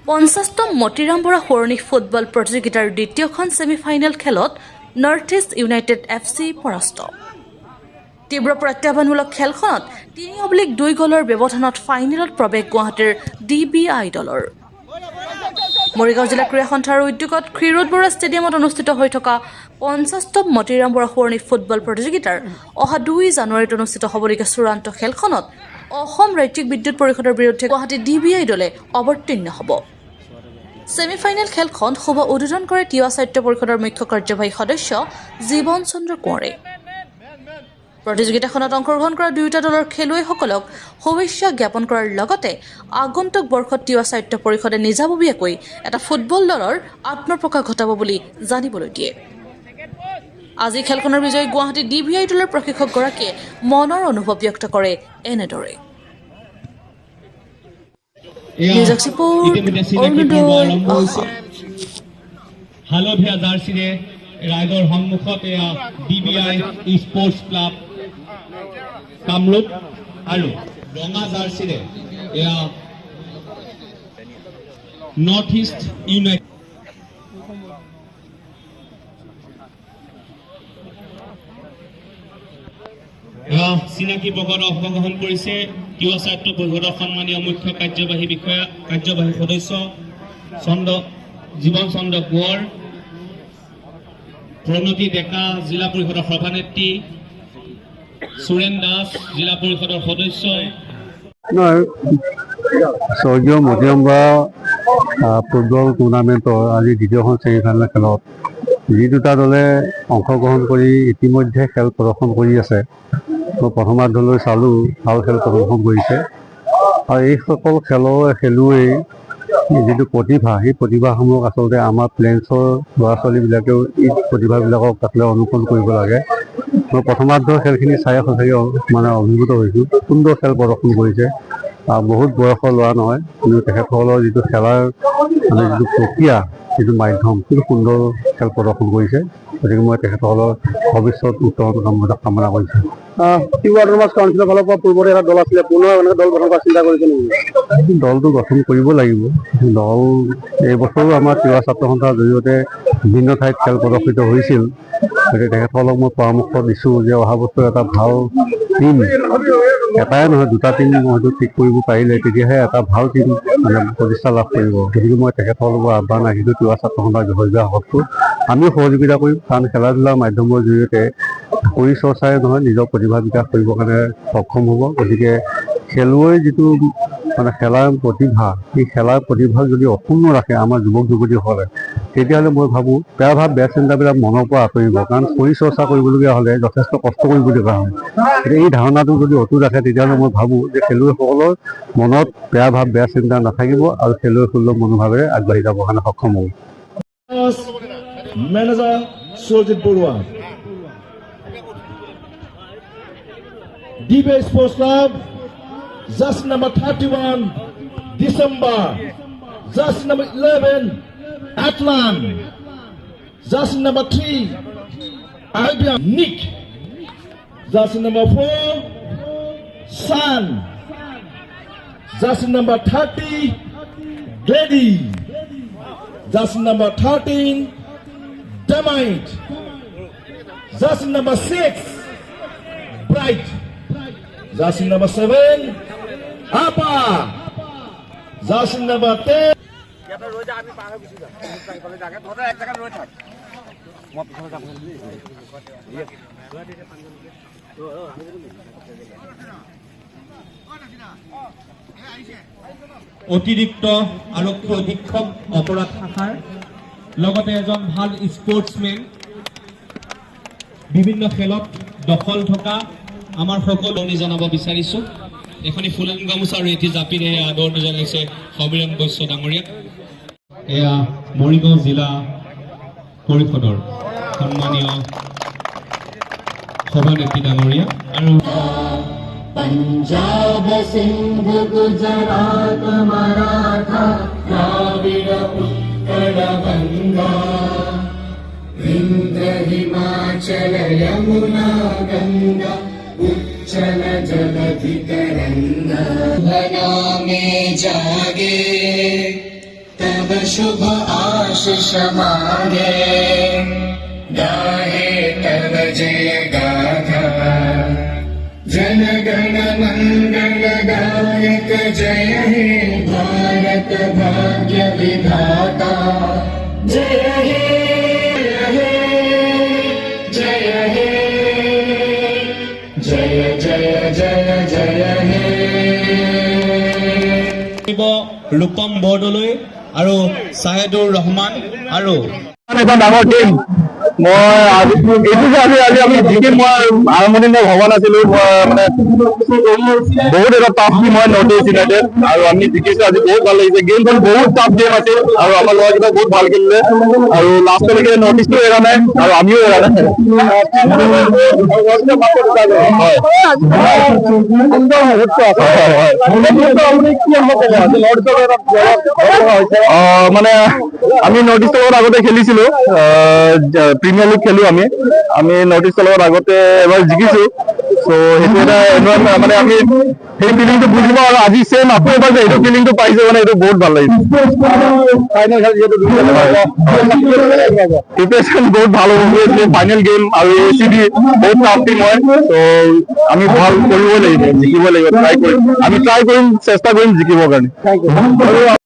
50তম Motiram Bora সৰণী football প্ৰতিযোগিতাৰ দ্বিতীয়খন semi-final খেলত নৰ্থ ইষ্ট ইউনাইটেড FC পৰাস্ত। তীব্ৰ প্ৰত্যাহ্বানমূলক খেলখনত 3/2 গ'লৰ ব্যৱধানত ফাইনেলত প্ৰৱেশ গুৱাহাটীৰ DBI দলৰ। মৰিগাঁও জিলা ক্ৰীড়া সন্থাৰ উদ্যোগত ক্ষীৰোদ বৰা ষ্টেডিয়ামত অনুষ্ঠিত হৈ থকা 50তম মতিৰাম বৰা সৰণী ফুটবল প্ৰতিযোগিতাৰ অহা 2 জানুৱাৰীত অনুষ্ঠিত হ'বলগীয়া চূড়ান্ত খেলখনত অসম ৰাজ্যিক বিদ্যুৎ পৰিষদৰ বিৰুদ্ধে গুৱাহাটী DBI দলে অৱতীৰ্ণ হ'ব। ছেমিফাইনেল খেলখন শুভ উদ্বোধন কৰে তিৱা সাহিত্য পৰিষদৰ মুখ্য কাৰ্যবাহী সদস্য জীৱন চন্দ্ৰ কোঁৱৰে। প্ৰতিযোগিতাখনত অংশগ্ৰহণ কৰা দুয়োটা দলৰ খেলুৱৈসকলক শুভেচ্ছা জ্ঞাপন কৰাৰ লগতে আগন্তুক বৰ্ষত তিৱা সাহিত্য পৰিষদে নিজাববীয়াকৈ এটা ফুটবল দলৰ আত্মপ্ৰকাশ ঘটাব বুলি জানিবলৈ দিয়ে। আজি খেলখনৰ বিজয়ী গুৱাহাটী DBI দলৰ প্ৰশিক্ষকগৰাকীয়ে মনৰ অনুভৱ ব্যক্ত কৰে এনেদৰে। হালধীয়া জাৰ্চিৰে ৰাইজৰ সন্মুখত DBI স্পৰ্টছ ক্লাব কামৰূপ আৰু ৰঙা জাৰ্চিৰে নৰ্থ ইষ্ট ইউনাইটেড চিনাকি পৰ্বত অংশগ্ৰহণ কৰিছে তিৱা সাহিত্য পৰিষদৰ সন্মানীয় মুখ্য কাৰ্যবাহী সদস্য জীৱন চন্দ্ৰ কোঁৱৰ, প্ৰণতি ডেকা জিলা পৰিষদৰ সভানেত্ৰী, সুৰেন দাস জিলা পৰিষদৰ সদস্য। স্বৰ্গীয় মতিৰাম বৰা ফুটবল টুৰ্ণামেণ্টৰ আজি দ্বিতীয়খন ছেমিফাইনেল খেলত যি দুটা দলে অংশগ্ৰহণ কৰি ইতিমধ্যে খেল প্ৰদৰ্শন কৰি আছে, মই প্ৰথমাৰ্ধলৈ চালোঁ, ভাল খেল প্ৰদৰ্শন কৰিছে। আৰু এইসকল খেলুৱৈ যিটো প্ৰতিভা, সেই প্ৰতিভাসমূহক আচলতে আমাৰ প্লেন্সৰ ল'ৰা ছোৱালীবিলাকেও এই প্ৰতিভাবিলাকক আচলতে অনুকৰণ কৰিব লাগে। মই প্ৰথমাৰ্ধৰ খেলখিনি চাই সঁচাকৈ অভিভূত হৈছোঁ। সুন্দৰ খেল প্ৰদৰ্শন কৰিছে। বহুত বয়সৰ ল'ৰা নহয়, কিন্তু তেখেতসকলৰ যিটো খেলাৰ যিটো প্ৰক্ৰিয়া, যিটো মাধ্যম, খুব সুন্দৰ খেল প্ৰদৰ্শন কৰিছে। গতিকে মই তেখেতসকলৰ ভৱিষ্যত উত্তৰণ কামনা কৰিছোঁ। কাউন্সিলৰ ফালৰ পৰা পূৰ্বতে এটা দল আছিলে, পুনৰ এনেকৈ দল গঠন কৰাৰ চিন্তা কৰিছে নেকি? দলটো গঠন কৰিব লাগিব। দল এইবছৰো আমাৰ তিৱা ছাত্ৰ সন্থাৰ জৰিয়তে বিভিন্ন ঠাইত খেল প্ৰদৰ্শিত হৈছিল। গতিকে তেখেতসকলক মই পৰামৰ্শ দিছোঁ যে অহা বছৰ এটা ভাল টিম, এটাই নহয় দুটা টিম হয়তো ঠিক কৰিব পাৰিলে তেতিয়াহে এটা ভাল টিম প্ৰতিষ্ঠা লাভ কৰিব। গতিকে মই তেখেতসকলৰ আহ্বান ৰাখিছোঁ তিৱা ছাত্ৰ সন্থাৰ অভিভাৱকটো আমিও সহযোগিতা কৰিম, কাৰণ খেলা ধূলাৰ মাধ্যমৰ জৰিয়তে শৰীৰ চৰ্চাই নহয় নিজৰ প্ৰতিভা বিকাশ কৰিবৰ কাৰণে সক্ষম হ'ব। গতিকে খেলুৱৈৰ যিটো খেলাৰ প্ৰতিভা, সেই খেলাৰ প্ৰতিভা যদি অক্ষুণ্ণ ৰাখে আমাৰ যুৱক যুৱতীসকলে, তেতিয়াহ'লে মই ভাবোঁ বেয়া ভাৱ বেয়া চিন্তাবিলাক মনৰ পৰা আঁতৰিব। কাৰণ শৰীৰ চৰ্চা কৰিবলগীয়া হ'লে যথেষ্ট কষ্ট কৰিবলগীয়া হয়। গতিকে এই ধাৰণাটো যদি অটুট ৰাখে, তেতিয়াহ'লে মই ভাবোঁ যে খেলুৱৈসকলৰ মনত বেয়া ভাৱ বেয়া চিন্তা নাথাকিব আৰু খেলুৱৈসকলৰ মনোভাৱেৰে আগবাঢ়ি যাবৰ কাৰণে সক্ষম হ'ব। Manager Surajit Baruah, DBI Sports Club, just number 31, December, just number 11, Atlan, just number 3, Albion, Nick, just number 4, San, just number 30, Glady, just number 13, Damite, just number 6, Bright, just number 7, Apa, just number 10. অতিৰিক্ত আৰক্ষী অধীক্ষক অপৰাধ শাখাৰ লগতে এজন ভাল sportsmen, বিভিন্ন খেলত দখল থকা আমাৰ সকলোকে জনাব বিচাৰিছোঁ। এখনি ফুলন গামোচা আৰু এটি জাপিৰে আদৰণি জনাইছে সমীৰণ বৈশ্য ডাঙৰীয়াক। এয়া মৰিগাঁও জিলা পৰিষদৰ সন্মানীয় সভানেত্ৰী ডাঙৰীয়া আৰু पंजाब सिंध गुजरात मराठा द्राविड उत्कल गंगा विंध्य हिमाचल यमुना गंगा उच्चल जलधि तरंगा में जागे शुभ आशीष मांगे गाहे तब जय गाथा जन गण मंगल गायक जय हे भारत भाग्य विधाता जय हे जय हे जय जय जय जय हे ৰূপম বৰদলৈ আৰু ছাহেদুৰ ৰহমান আৰু এটা ডাঙৰ টিম মই এইটো যে আজি আমি জিকিম মই আৰম্ভণি মই ভবা নাছিলো মানে বহুত এটা টাফ টিম হয় নৰ্থ ইষ্ট ইউনাইটেড আৰু আমি জিকিছো আজি বহুত ভাল লাগিছে গেমখন বহুত টাফ গেম আছিল আৰু আমাৰ ল'ৰাকেইটা বহুত ভাল খেলিলে আৰু লাষ্টলৈকে নৰ্থ ইষ্টো এৰা নাই আৰু আমিও এৰা নাই মানে আমি নৰ্থ ইষ্টৰ লগত আগতে খেলিছিলো প্ৰিমিয়াৰ লীগ খেলো আমি নৰ্থ ইষ্টৰ লগত আগতে এবাৰ জিকিছো চ' সেইটো এটা এনভাইৰনমেণ্ট মানে আমি সেই ফিলিংটো বুজি পাওঁ আৰু আজি ছেম আকৌ এবাৰ যে সেইটো ফিলিংটো পাইছো মানে এইটো বহুত ভাল লাগিছে প্ৰিপেৰেশ্যন বহুত ভাল হ'ব ফাইনেল গেম আৰু ACB বহুত টাফ টিম হয় চ' আমি ভাল কৰিবই লাগিব জিকিব লাগিব ট্ৰাই কৰিম চেষ্টা কৰিম জিকিবৰ কাৰণে